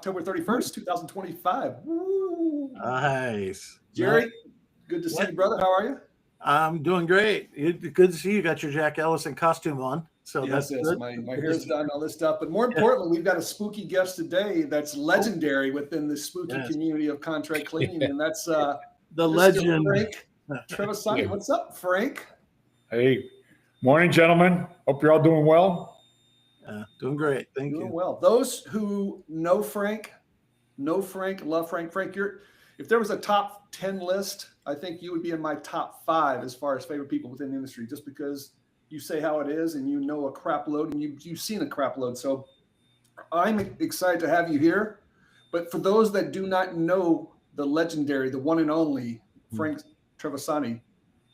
October 31st, 2025. Woo. Nice. Jerry, Nice. good to see you, brother. How are you? I'm doing great. Good to see you. Got your Jack Ellison costume on. So yes, that's good. My hair's done, all this stuff. But more importantly, we've got a spooky guest today that's legendary within the spooky community of contract cleaning, and that's the Mr. legend Frank Trevisani. What's up, Frank? Hey, morning, gentlemen. Hope you're all doing well. Doing great. Thank you. Doing well. Those who know Frank, love Frank. Frank, if there was a top 10 list, I think you would be in my top 5 as far as favorite people within the industry, just because you say how it is and you know a crap load and you've seen a crap load. So I'm excited to have you here. But for those that do not know the legendary, the one and only Frank Trevisani,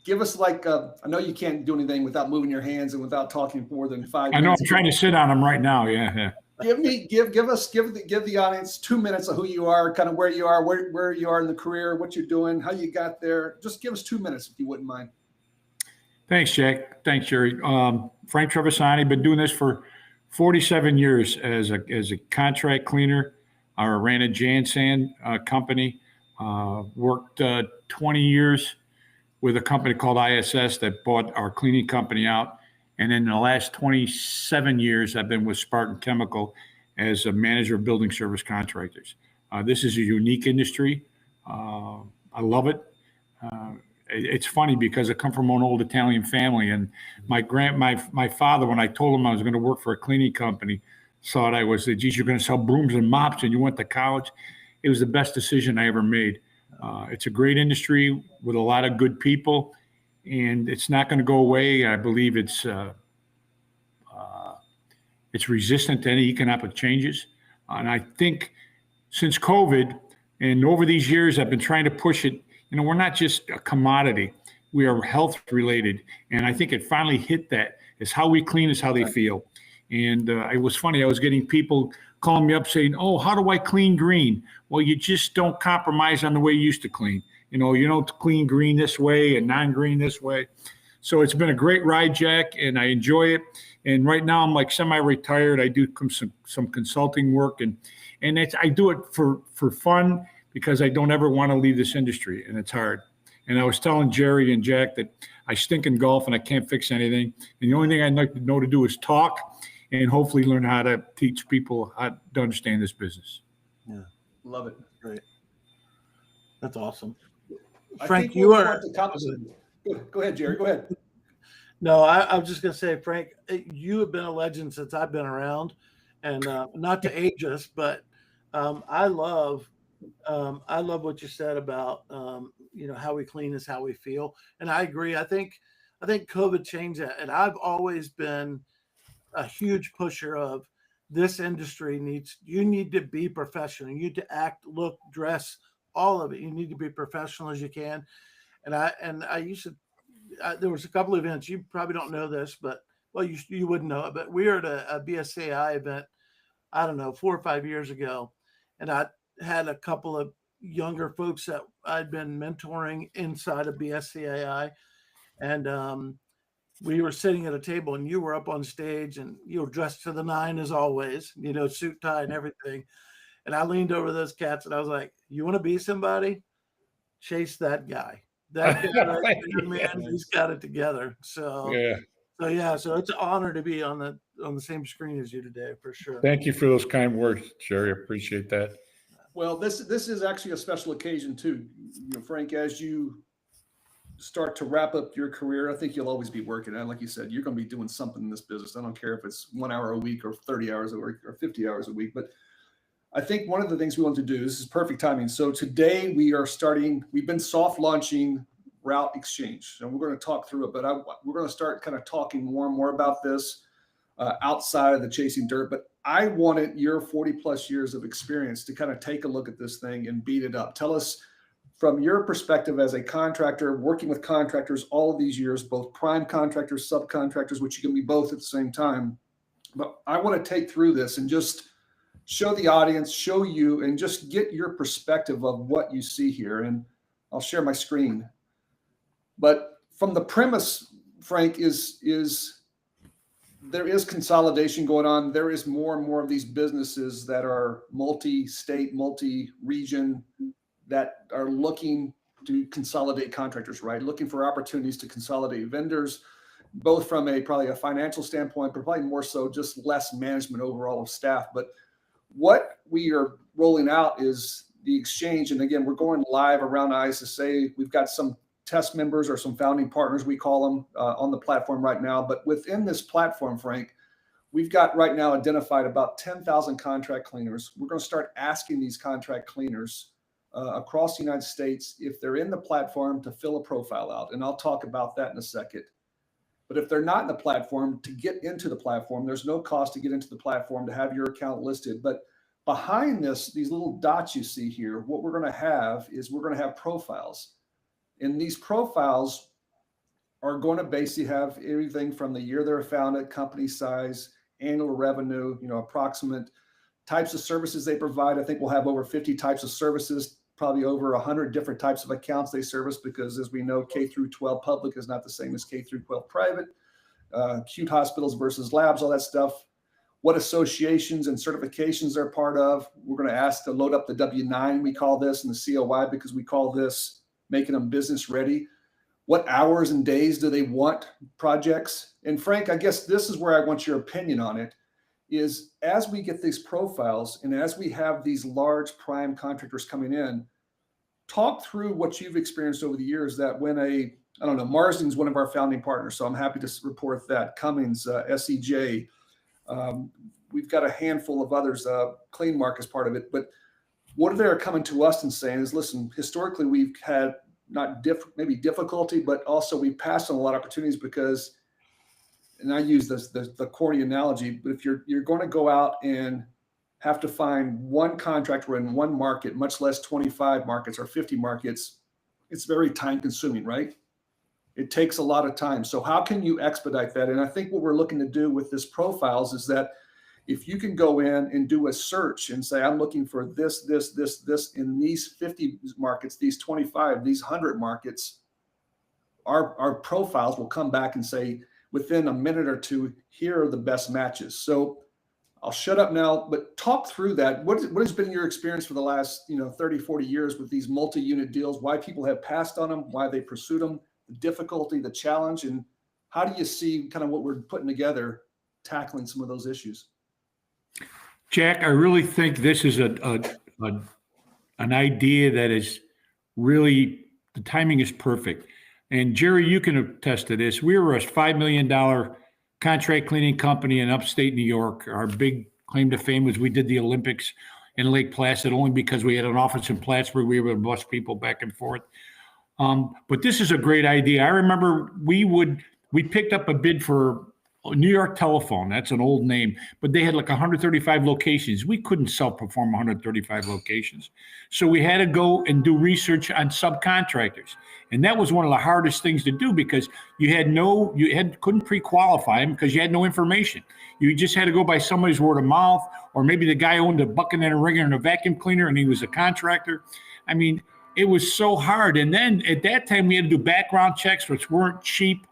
give us I know you can't do anything without moving your hands and without talking more than 5 minutes. I know I'm trying to sit on them right now. Yeah. Give the audience 2 minutes of who you are, kind of where you are, where you are in the career, what you're doing, how you got there. Just give us 2 minutes if you wouldn't mind. Thanks, Jack. Thanks, Jerry. Frank Trevisani, been doing this for 47 years as a contract cleaner. I ran a Jan company. Worked 20 years with a company called ISS that bought our cleaning company out. And in the last 27 years, I've been with Spartan Chemical as a manager of building service contractors. This is a unique industry. I love it. It's funny because I come from an old Italian family, and my father, when I told him I was going to work for a cleaning company, thought I was, geez, you're going to sell brooms and mops and you went to college. It was the best decision I ever made. It's a great industry with a lot of good people, and it's not going to go away. I believe it's resistant to any economic changes. And I think since COVID and over these years, I've been trying to push it. We're not just a commodity. We are health related. And I think it finally hit that. It's how we clean is how they feel. And it was funny. I was getting people calling me up saying, oh, how do I clean green? Well, you just don't compromise on the way you used to clean. You don't clean green this way and non-green this way. So it's been a great ride, Jack, and I enjoy it. And right now I'm like semi-retired. I do some consulting work, and I do it for fun because I don't ever want to leave this industry, and it's hard. And I was telling Jerry and Jack that I stink in golf and I can't fix anything. And the only thing I'd like to know to do is talk and hopefully learn how to teach people how to understand this business. Yeah. Love it. Great. That's awesome. Frank, you are. Go ahead, Jerry. Go ahead. No, I was just going to say, Frank, you have been a legend since I've been around, and not to age us, but I love what you said about how we clean is how we feel, and I agree. I think COVID changed that, and I've always been a huge pusher of this industry you need to be professional. You need to act, look, dress, all of it. You need to be professional as you can. And I used to. There was a couple of events. You probably don't know this, but you wouldn't know it. But we were at a BSCI event, I don't know, 4 or 5 years ago, and I had a couple of younger folks that I'd been mentoring inside of BSCAI, and we were sitting at a table, and you were up on stage, and you were dressed to the nine as always, suit, tie, and everything. And I leaned over those cats, and I was like, "You want to be somebody? Chase that guy." That guy right there, man, he's got it together. So it's an honor to be on the same screen as you today, for sure. Thank you for those kind words, Jerry. I appreciate that. Well, this is actually a special occasion too, Frank. As you start to wrap up your career, I think you'll always be working. And like you said, you're going to be doing something in this business. I don't care if it's 1 hour a week or 30 hours a week or 50 hours a week, but I think one of the things we want to do, this is perfect timing. So today we've been soft launching Route Exchange, and we're going to talk through it, but we're going to start kind of talking more and more about this outside of the chasing dirt. But I wanted your 40 plus years of experience to kind of take a look at this thing and beat it up. Tell us from your perspective as a contractor, working with contractors all of these years, both prime contractors, subcontractors, which you can be both at the same time. But I want to take through this and just show the audience, show you, and just get your perspective of what you see here. And I'll share my screen. But from the premise, Frank, is there is consolidation going on. There is more and more of these businesses that are multi-state, multi-region, that are looking to consolidate contractors, right? Looking for opportunities to consolidate vendors, both from probably a financial standpoint, but probably more so just less management overall of staff. But what we are rolling out is the exchange. And again, we're going live around ISSA. We've got some test members or some founding partners, we call them, on the platform right now. But within this platform, Frank, we've got right now identified about 10,000 contract cleaners. We're going to start asking these contract cleaners across the United States if they're in the platform to fill a profile out. And I'll talk about that in a second. But if they're not in the platform, to get into the platform, there's no cost to get into the platform to have your account listed. But behind this, these little dots you see here, what we're going to have is we're going to have profiles. And these profiles are going to basically have everything from the year they're founded, company size, annual revenue, approximate types of services they provide. I think we'll have over 50 types of services, probably over 100 different types of accounts they service, because as we know, K through 12 public is not the same as K through 12 private, acute hospitals versus labs, all that stuff. What associations and certifications they're part of. We're going to ask to load up the W-9, we call this, and the COI, because we call this making them business ready. What hours and days do they want projects? And Frank, I guess this is where I want your opinion on it, is as we get these profiles and as we have these large prime contractors coming in, talk through what you've experienced over the years, that when Marsden's one of our founding partners, so I'm happy to report that. Cummings, SEJ, we've got a handful of others, CleanMark is part of it. But what they're coming to us and saying is, listen, historically we've had maybe difficulty, but also we passed on a lot of opportunities because, and I use the corny analogy, but if you're going to go out and have to find one contractor in one market, much less 25 markets or 50 markets, it's very time consuming, right? It takes a lot of time. So how can you expedite that? And I think what we're looking to do with this profiles is that if you can go in and do a search and say, I'm looking for this in these 50 markets, these 25, these 100 markets, our profiles will come back and say, within a minute or two, here are the best matches. So I'll shut up now, but talk through that. What has been your experience for the last 30, 40 years with these multi-unit deals, why people have passed on them, why they pursued them, the difficulty, the challenge, and how do you see kind of what we're putting together, tackling some of those issues? Jack, I really think this is an idea that is really, the timing is perfect. And Jerry, you can attest to this. We were a $5 million contract cleaning company in upstate New York. Our big claim to fame was we did the Olympics in Lake Placid only because we had an office in Plattsburgh. We were able to bus people back and forth. But this is a great idea. I remember we picked up a bid for New York Telephone. That's an old name, but they had like 135 locations. We couldn't self-perform 135 locations. So we had to go and do research on subcontractors. And that was one of the hardest things to do because couldn't pre-qualify them because you had no information. You just had to go by somebody's word of mouth, or maybe the guy owned a bucket and a wringer and a vacuum cleaner and he was a contractor. I mean, it was so hard. And then at that time we had to do background checks, which weren't cheap.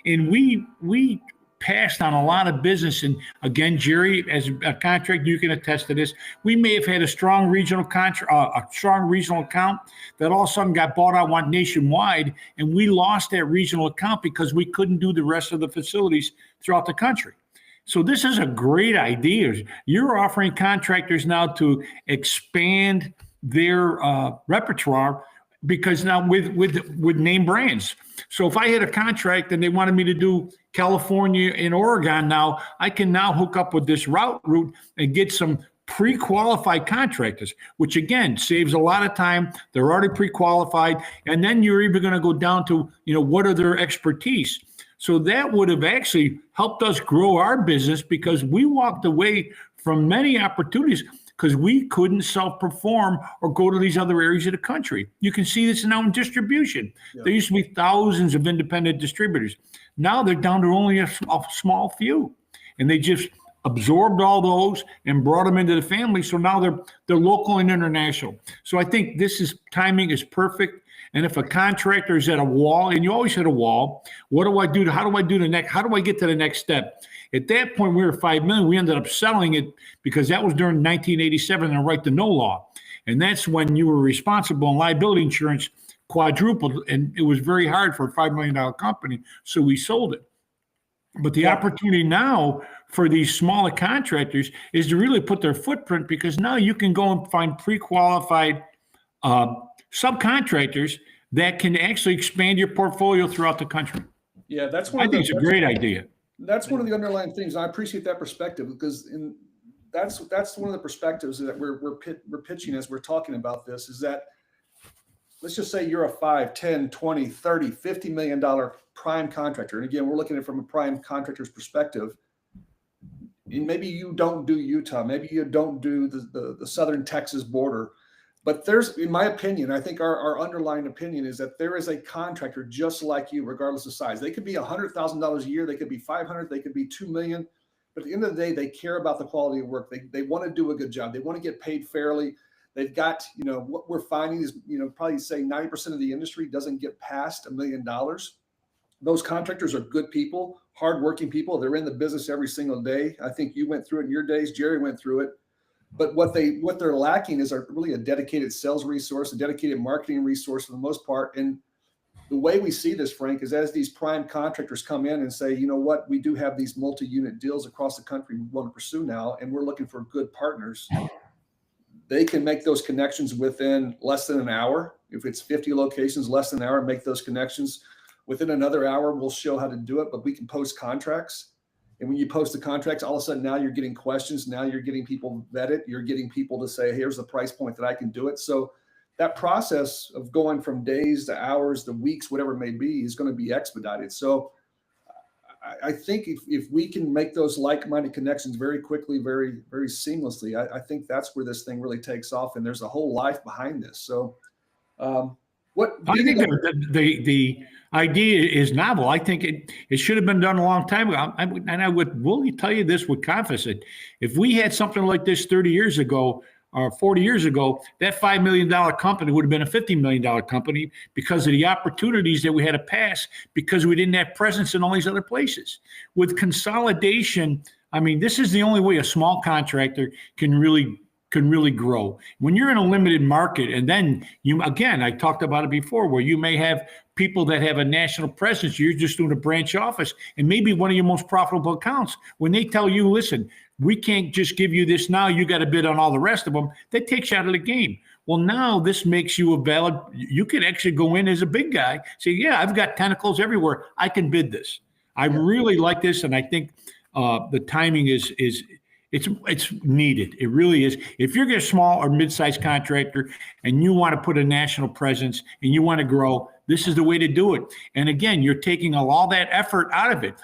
And we passed on a lot of business. And again, Jerry, as a contractor, you can attest to this. We may have had a strong regional account that all of a sudden got bought out nationwide, and we lost that regional account because we couldn't do the rest of the facilities throughout the country. So this is a great idea. You're offering contractors now to expand their repertoire, because now with name brands. So if I had a contract and they wanted me to do California and Oregon, now I can now hook up with this route and get some pre-qualified contractors, which again saves a lot of time. They're already pre-qualified, and then you're even going to go down to what are their expertise. So that would have actually helped us grow our business, because we walked away from many opportunities because we couldn't self-perform or go to these other areas of the country. You can see this now in distribution. Yeah. There used to be thousands of independent distributors. Now they're down to only a small few, and they just absorbed all those and brought them into the family. So now they're local and international. So I think timing is perfect. And if a contractor is at a wall, and you always hit a wall, what do I do? How do I get to the next step? At that point, we were 5 million. We ended up selling it because that was during 1987 and right to know law. And that's when you were responsible and liability insurance quadrupled. And it was very hard for a $5 million company. So we sold it. But the opportunity now for these smaller contractors is to really put their footprint, because now you can go and find pre-qualified subcontractors that can actually expand your portfolio throughout the country. Yeah, that's I think it's a great idea. That's one of the underlying things. I appreciate that perspective, because that's one of the perspectives that we're pitching as we're talking about this, is that let's just say you're a 5, 10, 20, 30, $50 million prime contractor. And again, we're looking at it from a prime contractor's perspective. And maybe you don't do Utah, maybe you don't do the southern Texas border, but there's, in my opinion, I think our underlying opinion is that there is a contractor just like you, regardless of size. They could be $100,000 a year, they could be 500, they could be 2 million. But at the end of the day, they care about the quality of work. They want to do a good job. They want to get paid fairly. They've got, what we're finding is, probably say 90% of the industry doesn't get past $1 million. Those contractors are good people, hardworking people. They're in the business every single day. I think you went through it in your days. Jerry went through it. But what they're lacking is really a dedicated sales resource, a dedicated marketing resource for the most part. And the way we see this, Frank, is as these prime contractors come in and say, you know what, we do have these multi-unit deals across the country we want to pursue now, and we're looking for good partners. They can make those connections within less than an hour. If it's 50 locations, less than an hour, make those connections. Within another hour, we'll show how to do it, but we can post contracts. And when you post the contracts, all of a sudden now you're getting questions. Now you're getting people vetted. You're getting people to say, here's the price point that I can do it. So that process of going from days to hours to weeks, whatever it may be, is going to be expedited. So I think if we can make those like-minded connections very quickly, very, very seamlessly, I think that's where this thing really takes off. And there's a whole life behind this. So I think the idea is novel. I think it should have been done a long time ago. And I will tell you this with confidence. If we had something like this 30 years ago or 40 years ago, that $5 million company would have been a $50 million company because of the opportunities that we had to pass, because we didn't have presence in all these other places. With consolidation, I mean, this is the only way a small contractor can really grow. When you're in a limited market, and then I talked about it before, where you may have people that have a national presence, you're just doing a branch office, and maybe one of your most profitable accounts, when they tell you, listen, we can't just give you this now, you got to bid on all the rest of them, that takes you out of the game. Well, now this makes you you could actually go in as a big guy, say, yeah, I've got tentacles everywhere, I can bid this. I really like this, and I think the timing is it's needed. It really is. If you're a small or mid-sized contractor and you want to put a national presence and you want to grow, this is the way to do it. And again, you're taking all that effort out of it.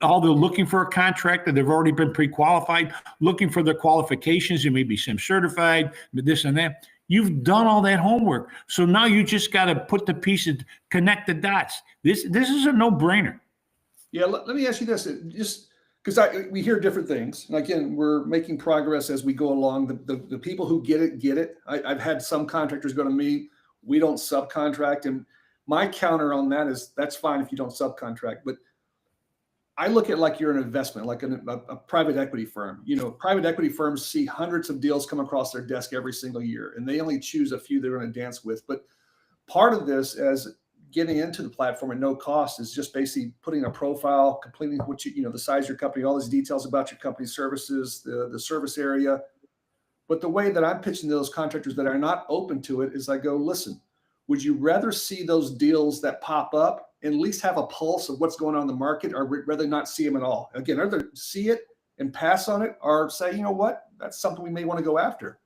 All they're looking for a contractor, they've already been pre-qualified, looking for their qualifications, you may be SIM certified, this and that. You've done all that homework. So now you just got to put the pieces, connect the dots. This is a no-brainer. Yeah, let me ask you this. Just because we hear different things. And again, we're making progress as we go along. The people who get it. I've had some contractors go to me, we don't subcontract. And my counter on that is, that's fine if you don't subcontract. But I look at like you're an investment, like a private equity firm. Private equity firms see hundreds of deals come across their desk every single year, and they only choose a few they're going to dance with. But part of this, as getting into the platform at no cost, is just basically putting a profile, completing what the size of your company, all these details about your company's services, the service area. But the way that I'm pitching to those contractors that are not open to it is I go, listen, would you rather see those deals that pop up and at least have a pulse of what's going on in the market, or rather not see them at all? Again, either see it and pass on it, or say, you know what, that's something we may want to go after,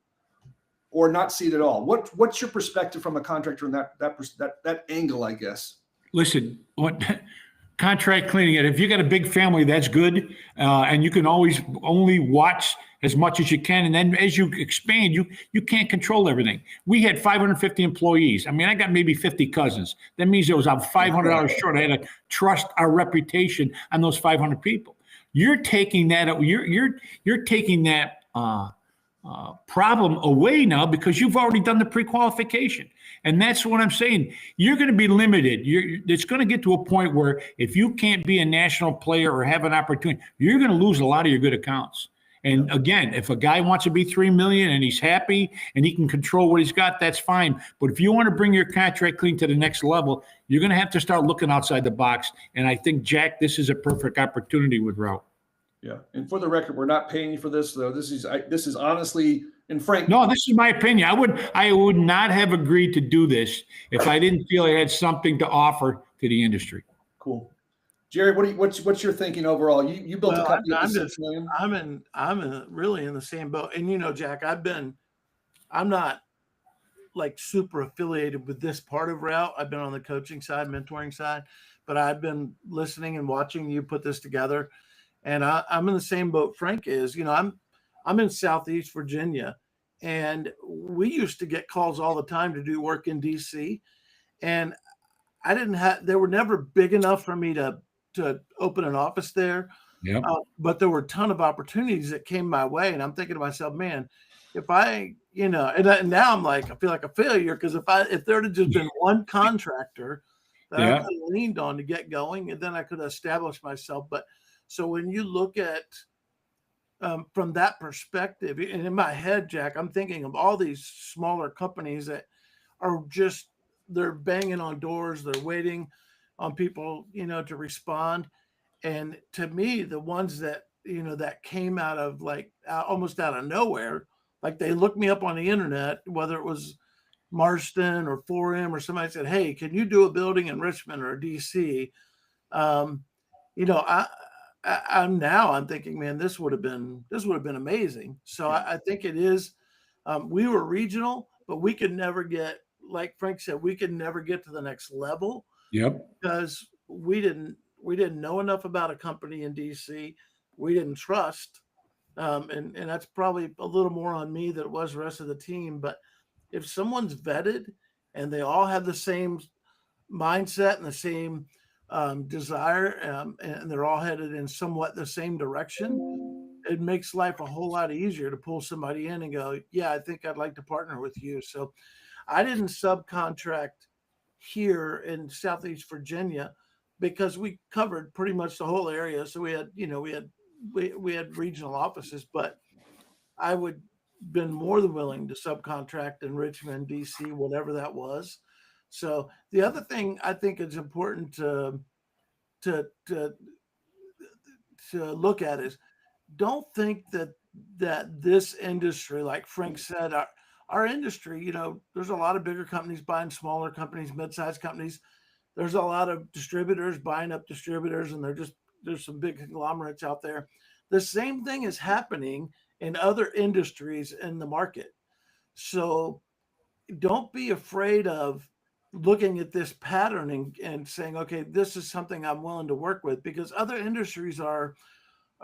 or not see it at all. What's your perspective from a contractor in that angle, I guess? Listen, contract cleaning it. If you got a big family, that's good. And you can always only watch as much as you can. And then as you expand, you can't control everything. We had 550 employees. I mean, I got maybe 50 cousins. That means I'm $500 short. I had to trust our reputation on those 500 people. You're taking that, you're taking that problem away now because you've already done the pre-qualification. And that's what I'm saying. You're going to be limited. It's going to get to a point where if you can't be a national player or have an opportunity, you're going to lose a lot of your good accounts. And again, if a guy wants to be $3 million and he's happy and he can control what he's got, that's fine. But if you want to bring your contract clean to the next level, you're going to have to start looking outside the box. And I think, Jack, this is a perfect opportunity with Route. Yeah, and for the record, we're not paying you for this, though. This is honestly, and Frank. No, this is my opinion. I would not have agreed to do this if I didn't feel I had something to offer to the industry. Cool, Jerry. What's your thinking overall? You built a company at $6 million. I'm really in the same boat. And Jack, I'm not like super affiliated with this part of Route. I've been on the coaching side, mentoring side, but I've been listening and watching you put this together. And I'm in the same boat Frank is. I'm in Southeast Virginia, and we used to get calls all the time to do work in DC, and they were never big enough for me to open an office there. Yeah. But there were a ton of opportunities that came my way, and I'm thinking to myself, man, if I, and now I'm like, I feel like a failure because if there had just been one contractor that I could have leaned on to get going, and then I could establish myself. But so when you look at from that perspective, and in my head, Jack, I'm thinking of all these smaller companies that are they're banging on doors, they're waiting on people, to respond. And to me, the ones that, that came out of almost out of nowhere, like they looked me up on the internet, whether it was Marston or 4M or somebody said, hey, can you do a building in Richmond or DC? I'm thinking, man, this would have been amazing. So I think it is. We were regional, but we could never get, like Frank said, we could never get to the next level. Yep. Because we didn't know enough about a company in DC. We didn't trust, and that's probably a little more on me than it was the rest of the team. But if someone's vetted and they all have the same mindset and the same desire, and they're all headed in somewhat the same direction, it makes life a whole lot easier to pull somebody in and go, yeah, I think I'd like to partner with you. So I didn't subcontract here in Southeast Virginia because we covered pretty much the whole area. So we had regional offices, but I would been more than willing to subcontract in Richmond, DC, whatever that was. So the other thing I think is important to look at is don't think that this industry, like Frank said, our industry, there's a lot of bigger companies buying smaller companies, mid-sized companies. There's a lot of distributors buying up distributors, and there's some big conglomerates out there. The same thing is happening in other industries in the market. So don't be afraid of looking at this pattern and saying, okay, this is something I'm willing to work with, because other industries are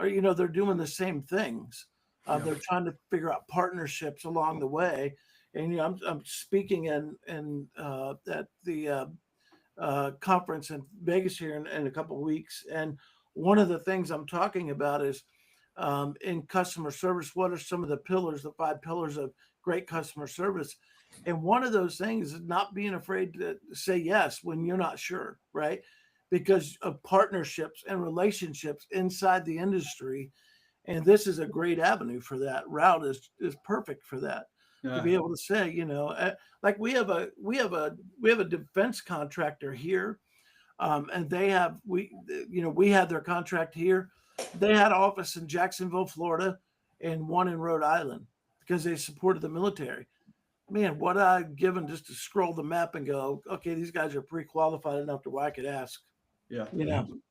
they're doing the same things. They're trying to figure out partnerships along the way. And I'm speaking in at the conference in Vegas here in a couple of weeks, and one of the things I'm talking about is in customer service. What are some of the pillars, the 5 pillars of great customer service? And one of those things is not being afraid to say yes when you're not sure, right? Because of partnerships and relationships inside the industry. And this is a great avenue for that. Route is perfect for that. To be able to say, like we have a defense contractor here, and we had their contract here. They had an office in Jacksonville, Florida, and one in Rhode Island because they supported the military. Man, what I've given just to scroll the map and go, okay, these guys are pre-qualified enough to where I could ask. Yeah,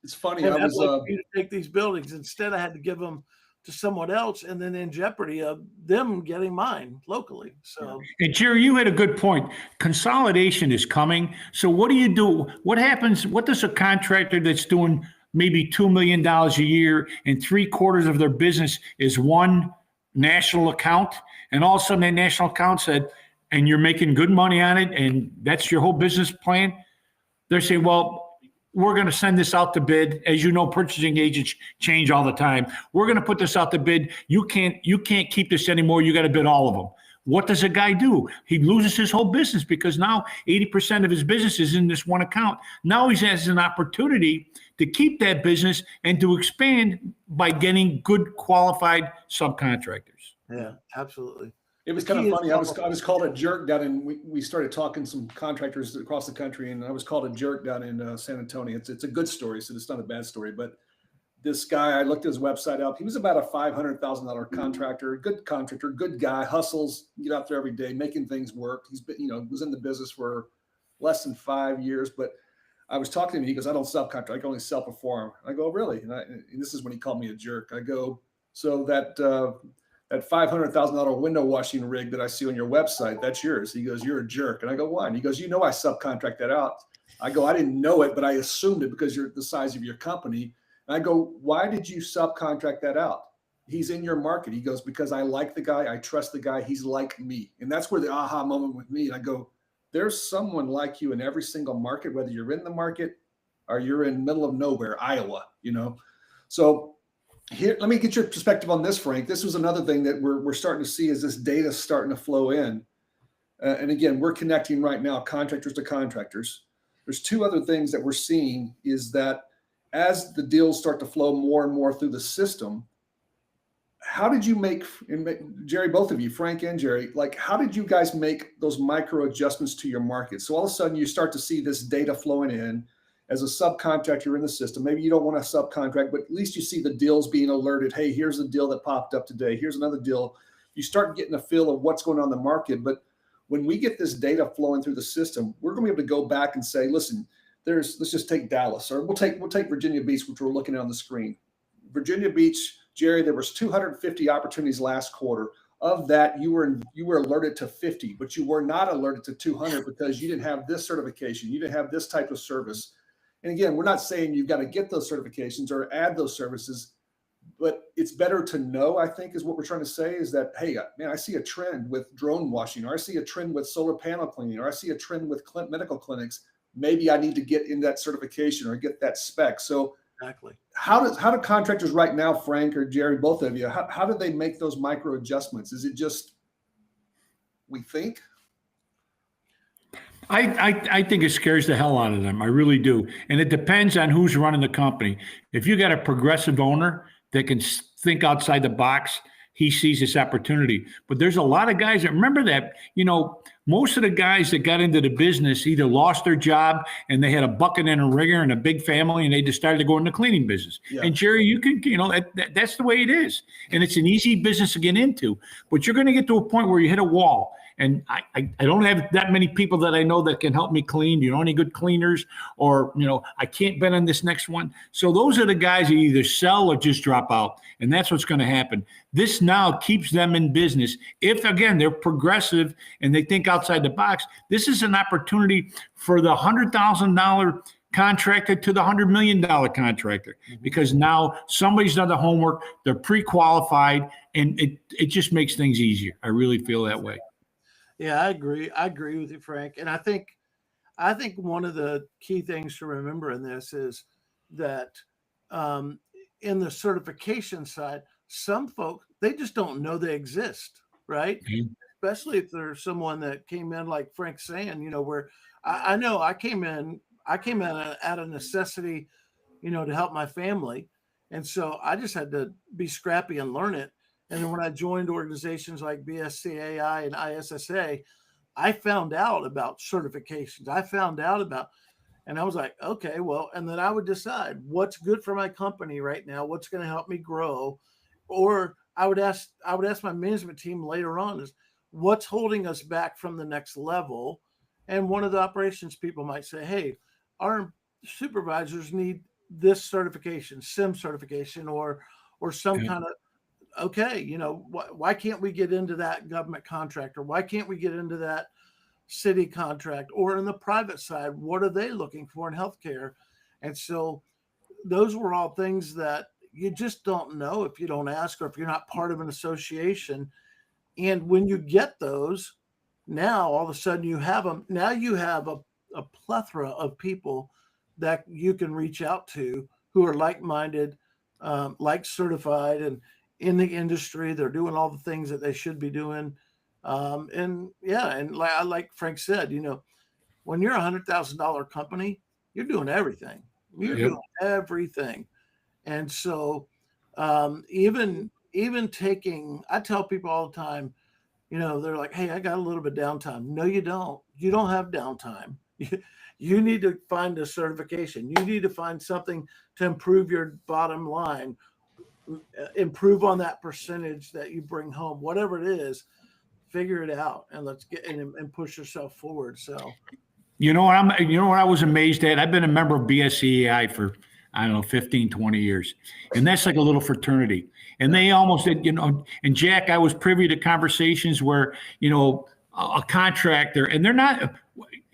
it's funny. I was to take these buildings. Instead, I had to give them to someone else, and then in jeopardy of them getting mine locally. So, and Jerry, you had a good point. Consolidation is coming. So what do you do? What happens? What does a contractor that's doing maybe $2 million a year and 3/4 of their business is one national account, and all of a sudden that national account said, and you're making good money on it, and that's your whole business plan? They're saying, well, we're going to send this out to bid. As you know, purchasing agents change all the time. We're going to put this out to bid. You can't keep this anymore. You got to bid all of them. What does a guy do? He loses his whole business because now 80% of his business is in this one account. Now he has an opportunity to keep that business and to expand by getting good qualified subcontractors. Yeah, absolutely. It was kind of funny. I was called a jerk down in, we started talking some contractors across the country, and I was called a jerk down in San Antonio. It's a good story, so it's not a bad story. But this guy, I looked his website up. He was about a $500,000 contractor, good guy, hustles, get out there every day, making things work. He's been, was in the business for less than 5 years. But I was talking to him. He goes, "I don't subcontract. I can only self-perform." I go, "Really?" And this is when he called me a jerk. I go, "So that $500,000 window washing rig that I see on your website, that's yours." He goes, "You're a jerk." And I go, "Why?" And he goes, "I subcontract that out." I go, "I didn't know it, but I assumed it because you're the size of your company." And I go, "Why did you subcontract that out? He's in your market." He goes, "Because I like the guy. I trust the guy. He's like me." And that's where the aha moment with me. And I go, there's someone like you in every single market, whether you're in the market or you're in middle of nowhere, Iowa, So here, let me get your perspective on this, Frank. This was another thing that we're starting to see as this data starting to flow in. And again, we're connecting right now contractors to contractors. There's two other things that we're seeing is that as the deals start to flow more and more through the system, how did you make, Jerry, both of you, Frank and Jerry, how did you guys make those micro adjustments to your market? So all of a sudden you start to see this data flowing in. As a subcontractor in the system, maybe you don't want to subcontract, but at least you see the deals being alerted. Hey, here's the deal that popped up today. Here's another deal. You start getting a feel of what's going on in the market. But when we get this data flowing through the system, we're going to be able to go back and say, listen, let's just take Dallas, or we'll take Virginia Beach, which we're looking at on the screen. Virginia Beach, Jerry, there was 250 opportunities last quarter. Of that, you were alerted to 50, but you were not alerted to 200 because you didn't have this certification. You didn't have this type of service. And again, we're not saying you've got to get those certifications or add those services, but it's better to know, I think, is what we're trying to say, is that, hey, man, I see a trend with drone washing, or I see a trend with solar panel cleaning, or I see a trend with medical clinics. Maybe I need to get in that certification or get that spec. So exactly. How do contractors right now, Frank or Jerry, both of you, how do they make those micro adjustments? Is it just we think? I think it scares the hell out of them. I really do. And it depends on who's running the company. If you got a progressive owner that can think outside the box, he sees this opportunity. But there's a lot of guys that remember that, most of the guys that got into the business either lost their job and they had a bucket and a ringer and a big family and they just started to go in the cleaning business. Yeah. And Jerry, you can, that's the way it is. And it's an easy business to get into, but you're going to get to a point where you hit a wall. And I don't have that many people that I know that can help me clean. You know any good cleaners? Or, I can't bet on this next one. So those are the guys that either sell or just drop out. And that's what's going to happen. This now keeps them in business. If, again, they're progressive and they think outside the box, this is an opportunity for the $100,000 contractor to the $100 million contractor, because now somebody's done the homework, they're pre-qualified, and it just makes things easier. I really feel that way. Yeah, I agree. I agree with you, Frank. And I think one of the key things to remember in this is that in the certification side, some folks, they just don't know they exist, right? Mm-hmm. Especially if there's someone that came in, like Frank's saying, where I know I came in out of necessity, to help my family. And so I just had to be scrappy and learn it. And then when I joined organizations like BSCAI and ISSA, I found out about certifications. And I was like, okay, well, and then I would decide what's good for my company right now, what's going to help me grow. Or I would ask my management team later on is what's holding us back from the next level. And one of the operations people might say, hey, our supervisors need this certification, SIM certification, or some kind of, okay, why can't we get into that government contract, or why can't we get into that city contract, or in the private side, what are they looking for in healthcare? And so those were all things that you just don't know if you don't ask, or if you're not part of an association. And when you get those, now all of a sudden you have them. Now you have a plethora of people that you can reach out to who are like-minded, like certified and in the industry. They're doing all the things that they should be doing. And like Frank said, when you're $100,000 company, you're doing everything. You're Yep. doing everything. And so even taking, I tell people all the time, they're like, hey, I got a little bit of downtime. No, you don't. You don't have downtime. You need to find a certification. You need to find something to improve your bottom line, improve on that percentage that you bring home, whatever it is, figure it out and let's get and push yourself forward. So, You know what I was amazed at? I've been a member of BSCEI for, I don't know, 15, 20 years. And that's like a little fraternity. And they almost did, and Jack, I was privy to conversations where, a contractor, and they're not,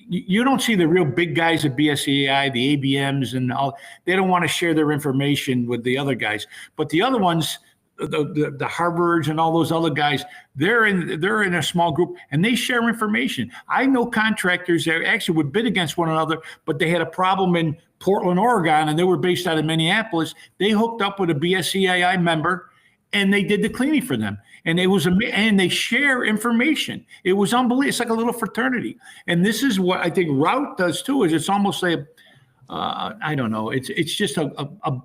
you don't see the real big guys at BSCEI, the ABMs and all, they don't want to share their information with the other guys. But the other ones, the Harvards and all those other guys, they're in a small group and they share information. I know contractors that actually would bid against one another, but they had a problem in Portland, Oregon, and they were based out of Minneapolis. They hooked up with a BSCII member and they did the cleaning for them. And and they share information. It was unbelievable. It's like a little fraternity. And this is what I think Route does too, is it's almost like, I don't know. It's just a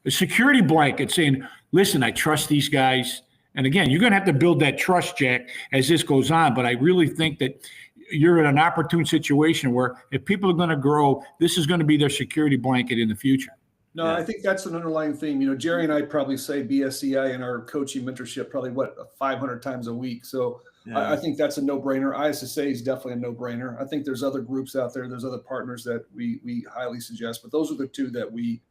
security blanket saying, listen, I trust these guys. And again, you're going to have to build that trust, Jack, as this goes on. But I really think that you're in an opportune situation where if people are going to grow, this is going to be their security blanket in the future. No, I think that's an underlying theme. Jerry and I probably say BSCI in our coaching mentorship probably 500 times a week. So I think that's a no-brainer. ISSA is definitely a no-brainer. I think there's other groups out there. There's other partners that we highly suggest, but those are the two that we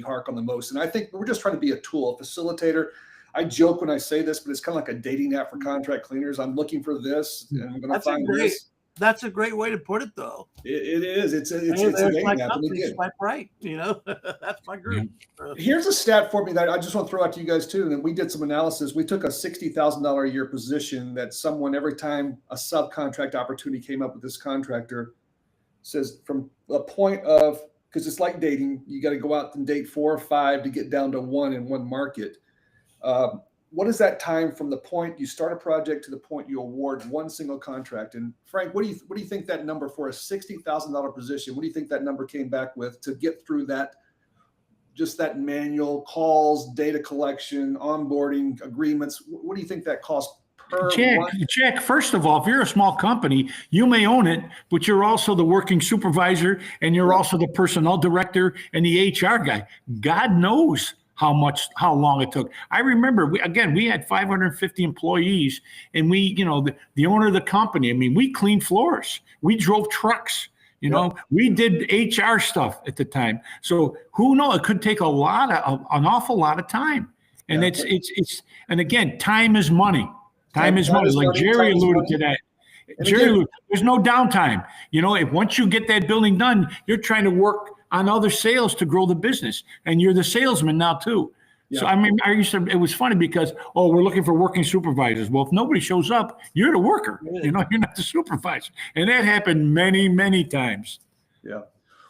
hark on the most. And I think we're just trying to be a tool, a facilitator. I joke when I say this, but it's kind of like a dating app for contract cleaners. I'm looking for this, and I'm going to find this. That's a great way to put it, though. It is. It's a dating app. Swipe right. That's my group. Yeah. Here's a stat for me that I just want to throw out to you guys too. And we did some analysis. We took a $60,000 a year position that someone, every time a subcontract opportunity came up with this contractor, says from a point of, because it's like dating, you got to go out and date 4 or 5 to get down to 1 in one market. What is that time from the point you start a project to the point you award one single contract? And Frank, what do you think that number for a $60,000 position? What do you think that number came back with to get through that, just that manual, calls, data collection, onboarding, agreements? What do you think that costs per one? Jack, first of all, if you're a small company, you may own it, but you're also the working supervisor and you're also the personnel director and the HR guy. God knows how long it took. I remember we had 550 employees, and the owner of the company, we cleaned floors, we drove trucks, we did HR stuff at the time. So who knows? It could take an awful lot of time. And and again, time is money. Time is money. Like Jerry alluded to that. There's no downtime. Once you get that building done, you're trying to work on other sales to grow the business, and you're the salesman now too. Yeah. So it was funny because we're looking for working supervisors. Well, if nobody shows up, you're the worker. You're not the supervisor, and that happened many, many times. Yeah.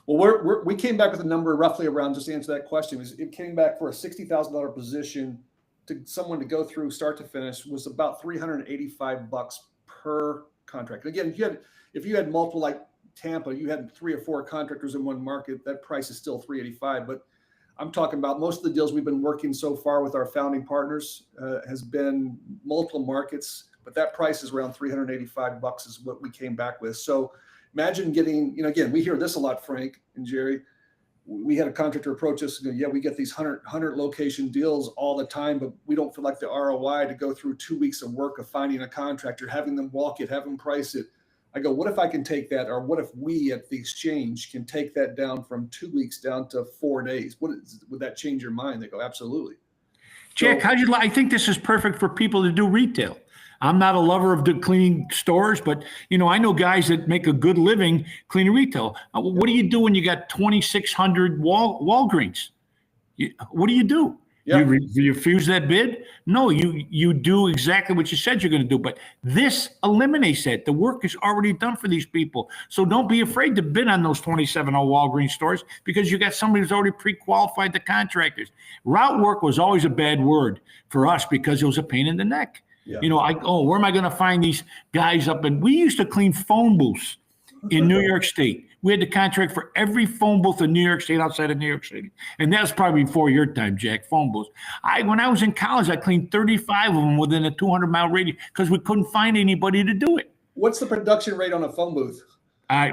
Well, we came back with a number roughly around, just to answer that question. It came back for a $60,000 position to someone to go through start to finish was about $385 per contract. And again, if you had multiple, like Tampa, you had 3 or 4 contractors in one market, that price is still $385. But I'm talking about most of the deals we've been working so far with our founding partners has been multiple markets, but that price is around $385 is what we came back with. So imagine getting, again, we hear this a lot, Frank and Jerry. We had a contractor approach us and go, we get these 100 location deals all the time, but we don't feel like the ROI to go through 2 weeks of work of finding a contractor, having them walk it, have them price it. I go, what if I can take that, or what if we at the exchange can take that down from 2 weeks down to 4 days? Would that change your mind? They go, absolutely. Jack, I think this is perfect for people to do retail. I'm not a lover of cleaning stores, but I know guys that make a good living cleaning retail. What do you do when you got 2,600 Walgreens? What do you do? Yeah. You refuse that bid? No, you do exactly what you said you're going to do. But this eliminates that. The work is already done for these people. So don't be afraid to bid on those 27 old Walgreens stores because you got somebody who's already pre-qualified the contractors. Route work was always a bad word for us because it was a pain in the neck. Yeah. Where am I going to find these guys up? And we used to clean phone booths in New York State. We had the contract for every phone booth in New York State outside of New York City. And that was probably before your time, Jack, phone booths. When I was in college, I cleaned 35 of them within a 200-mile radius because we couldn't find anybody to do it. What's the production rate on a phone booth?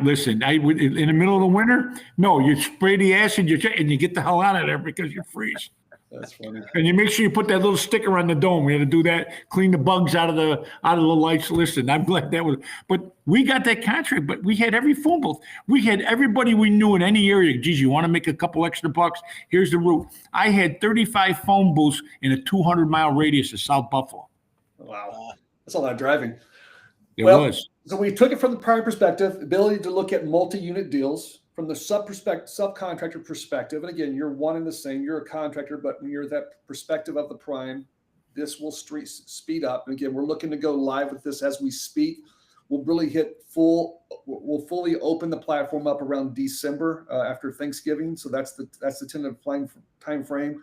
Listen, in the middle of the winter, no, you spray the acid and you get the hell out of there because you freeze. That's funny. And you make sure you put that little sticker on the dome. We had to do that, clean the bugs out of the lights. Listen, I'm glad that was. But we got that contract. But we had every phone booth. We had everybody we knew in any area. Geez, you want to make a couple extra bucks? Here's the route. I had 35 phone booths in a 200-mile radius of South Buffalo. Wow, that's a lot of driving. It was. So we took it from the prime perspective, ability to look at multi-unit deals. From the subcontractor perspective, and again, you're one and the same. You're a contractor, but when you're that perspective of the prime, this will speed up. And again, we're looking to go live with this as we speak. We'll really we'll fully open the platform up around December after Thanksgiving. So that's the tentative time frame.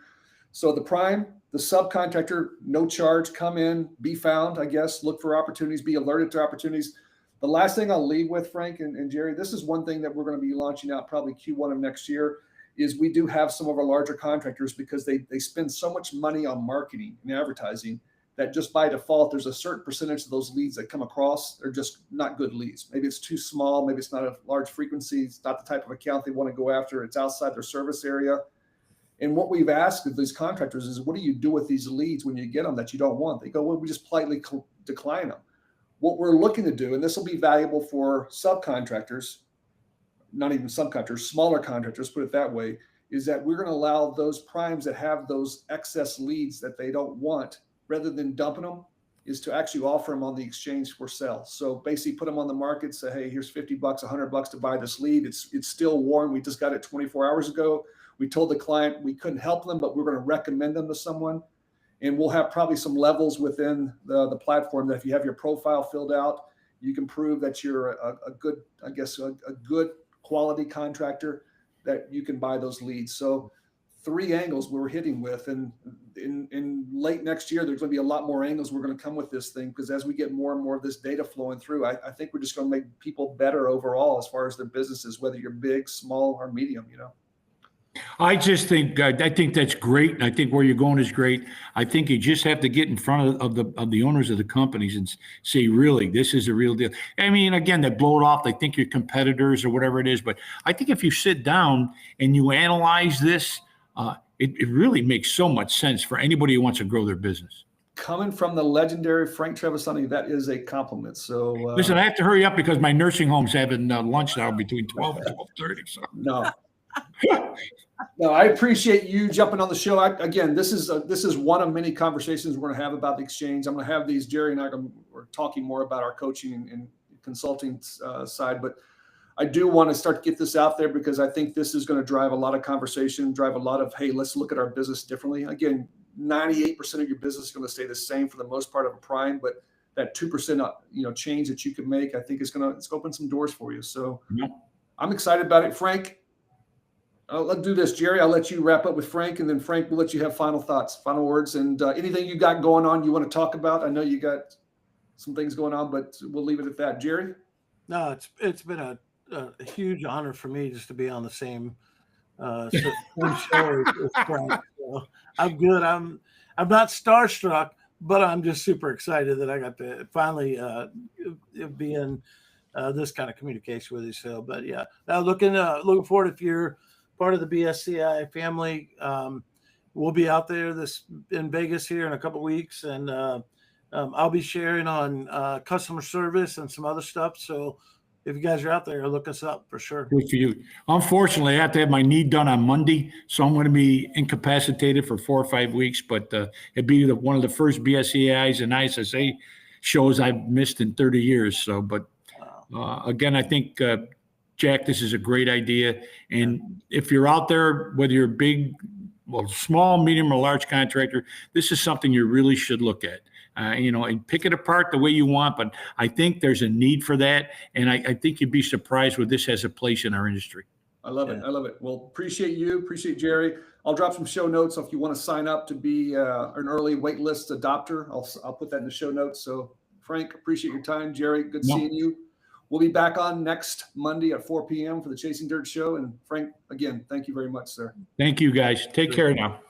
So the prime, the subcontractor, no charge, come in, be found, I guess, look for opportunities, be alerted to opportunities. The last thing I'll leave with, Frank and Jerry, this is one thing that we're going to be launching out probably Q1 of next year, is we do have some of our larger contractors because they spend so much money on marketing and advertising that just by default, there's a certain percentage of those leads that come across. They're just not good leads. Maybe it's too small. Maybe it's not a large frequency. It's not the type of account they want to go after. It's outside their service area. And what we've asked of these contractors is, what do you do with these leads when you get them that you don't want? They go, well, we just politely decline them. What we're looking to do, and this will be valuable for subcontractors, not even subcontractors, smaller contractors, put it that way, is that we're going to allow those primes that have those excess leads that they don't want, rather than dumping them, is to actually offer them on the exchange for sale. So basically put them on the market, say, hey, here's $50, $100 to buy this lead. It's still warm. We just got it 24 hours ago. We told the client we couldn't help them, but we're going to recommend them to someone. And we'll have probably some levels within the platform that if you have your profile filled out, you can prove that you're a good, I guess, a good quality contractor, that you can buy those leads. So 3 angles we're hitting with, and in late next year, there's going to be a lot more angles we're going to come with this thing, because as we get more and more of this data flowing through, I think we're just going to make people better overall as far as their businesses, whether you're big, small, or medium, I just think I think that's great. I think where you're going is great. I think you just have to get in front of the owners of the companies and say, really, this is a real deal. I mean, again, they blow it off. They think you're competitors or whatever it is. But I think if you sit down and you analyze this, it really makes so much sense for anybody who wants to grow their business. Coming from the legendary Frank Trevisani, that is a compliment. So listen, I have to hurry up because my nursing home's having lunch now between 12 and 12:30. So no. No, I appreciate you jumping on the show. Again, this is one of many conversations we're going to have about the exchange. I'm going to have these. Jerry and I are talking more about our coaching and consulting side, but I do want to start to get this out there because I think this is going to drive a lot of conversation, drive a lot of, hey, let's look at our business differently. Again, 98% of your business is going to stay the same for the most part of a prime, but that 2% change that you can make, I think it's open some doors for you. So I'm excited about it, Frank. Let's do this, Jerry. I'll let you wrap up with Frank, and then Frank will let you have final thoughts, final words, and anything you got going on you want to talk about. I know you got some things going on, but we'll leave it at that. Jerry? No, it's been a huge honor for me just to be on the same show with Frank. So I'm good. I'm not starstruck, but I'm just super excited that I got to finally be in this kind of communication with you. So, but yeah, now looking forward. If you're part of the BSCI family, we'll be out there in Vegas here in a couple of weeks, and I'll be sharing on customer service and some other stuff. So if you guys are out there, look us up for sure. Good for you. Unfortunately, I have to have my knee done on Monday, so I'm going to be incapacitated for 4 or 5 weeks. But it'd be one of the first BSCIs and ISSA shows I've missed in 30 years. So, but again, I think. Jack, this is a great idea. And if you're out there, whether you're big small, medium, or large contractor, this is something you really should look at. And pick it apart the way you want. But I think there's a need for that, and I think you'd be surprised where this has a place in our industry. I love it. I love it. Well, appreciate you. Appreciate Jerry. I'll drop some show notes. So if you want to sign up to be an early waitlist adopter, I'll put that in the show notes. So Frank, appreciate your time. Jerry, good seeing you. We'll be back on next Monday at 4 p.m. for the Chasing Dirt show. And Frank, again, thank you very much, sir. Thank you, guys. Take care now.